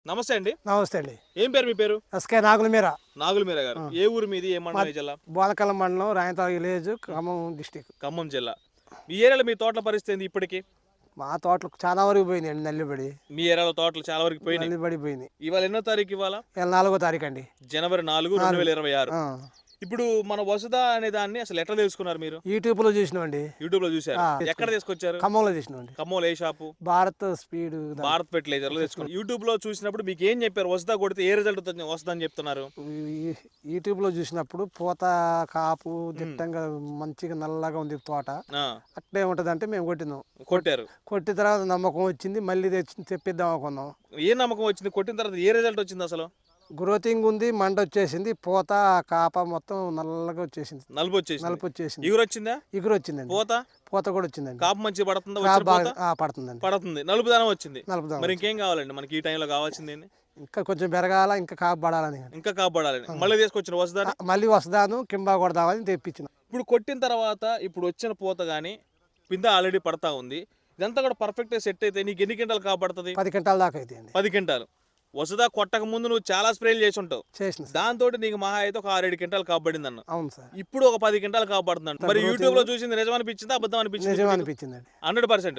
నమస్తే అండి. నమస్తే అండి. ఏం పేరు మీ పేరు? ఎస్కే నాగులమీర. నాగులమీర గారు. ఏ ఊరు మీది? ఏ మండలం? ఏ జిల్లా? బోదకల్లం మండలం, రాయంతాల విలేజ్, ఖమ్మం డిస్టిక్. ఖమ్మం జిల్లా. మీ ఏరియాలో మీ తోటల పరిస్థితి ఏంది ఇప్పటికి? మా తోటలకు చాలా వరకు పోయినాయండి నల్లిబడి. మీ ఏరియాలో తోటలు చాలా వరకు పోయినాయి. నల్లిబడి పోయింది. ఇవాళ ఎన్నో తారీఖు ఇవాళ? ఇవాళ 4వ తారీఖు అండి. జనవరి 4, 2026. ఆ. ఇప్పుడు మన వసుధ అనే దాన్ని అసలు ఎట్లా తెలుసుకున్నారు మీరు? యూట్యూబ్లో చూసినామండి. యూట్యూబ్ లో చూసారు. ఆ, ఎక్కడ తీసుకొచ్చారు? ఖమ్మంలో చూసినామండి. ఖమ్మంలో ఏ shop? Bharat speed Bharat fertilizer లో తెచ్చుకున్నారు. యూట్యూబ్ లో చూసినప్పుడు మీకు ఏం చెప్పారు? వసుధ కొడితే ఏ రిజల్ట్ వస్తుందని చెప్తున్నారు? యూట్యూబ్లో చూసినప్పుడు పూత కాపు దిట్టంగా మంచిగా నల్లగా ఉంది తోట. ఆ, అట్లే ఉంటుంది అంటే మేము కొట్టినాం. కొట్టారు. కొట్టిన తర్వాత నమ్మకం వచ్చింది, మళ్ళీ తెప్పిద్దాం అనుకున్నాం. ఏ నమ్మకం వచ్చింది? కొట్టిన తర్వాత ఏ రిజల్ట్ వచ్చింది అసలు? గ్రోతింగ్ ఉంది, మంట వచ్చేసింది, పూత కాప మొత్తం నల్లగా వచ్చేసింది, నలుపు వచ్చేసింది. నలుపు వచ్చేసింది, ఇగురు వచ్చిందా? ఇగురు వచ్చిందండి, పూత పూత కూడా వచ్చిందండి, కాపు మంచి పడుతుందా? కాపు వచ్చిన పూత బాగా పడుతుందండి, పడుతుంది. నలుపు దానం వచ్చింది. నలుపుదాం. మరి ఇంకేం కావాలండి మనకి ఈ టైంలో కావాల్సింది ఏంది? ఇంకా కొంచెం పెరగాల, ఇంకా కాపు పడాలని. ఇంకా కాపాడాలని మళ్ళీ తీసుకొచ్చిన వసుదాన్ని మళ్ళీ వస్తాను కింబా కొడదామని తెప్పించిన. ఇప్పుడు కొట్టిన తర్వాత ఇప్పుడు వచ్చిన పూత కానీ పింద ఆల్రెడీ పడతా ఉంది. ఇదంతా కూడా పర్ఫెక్ట్ సెట్ అయితే నీకు ఎన్ని క్వింటాలు కాపాడుతుంది? 10 క్వింటాల దాకా అయితే అండి. 10 క్వింటాలు. వసుదా కొట్టక ముందు నువ్వు చాలా స్ప్రేలు చేసి ఉంటావు. చేసిన సార్. దాంతో నీకు మహా అయితే ఒక 6-7 క్వింటాలు కాపాడింది అన్న. అవును సార్. ఇప్పుడు ఒక 10 క్వింటాలు కాపాడుతున్నాడు. మరి యూట్యూబ్ లో చూసింది నిజం అనిపించిందా అబద్ధం నిజం అనిపించింది? అనిపించిందండి. 100%.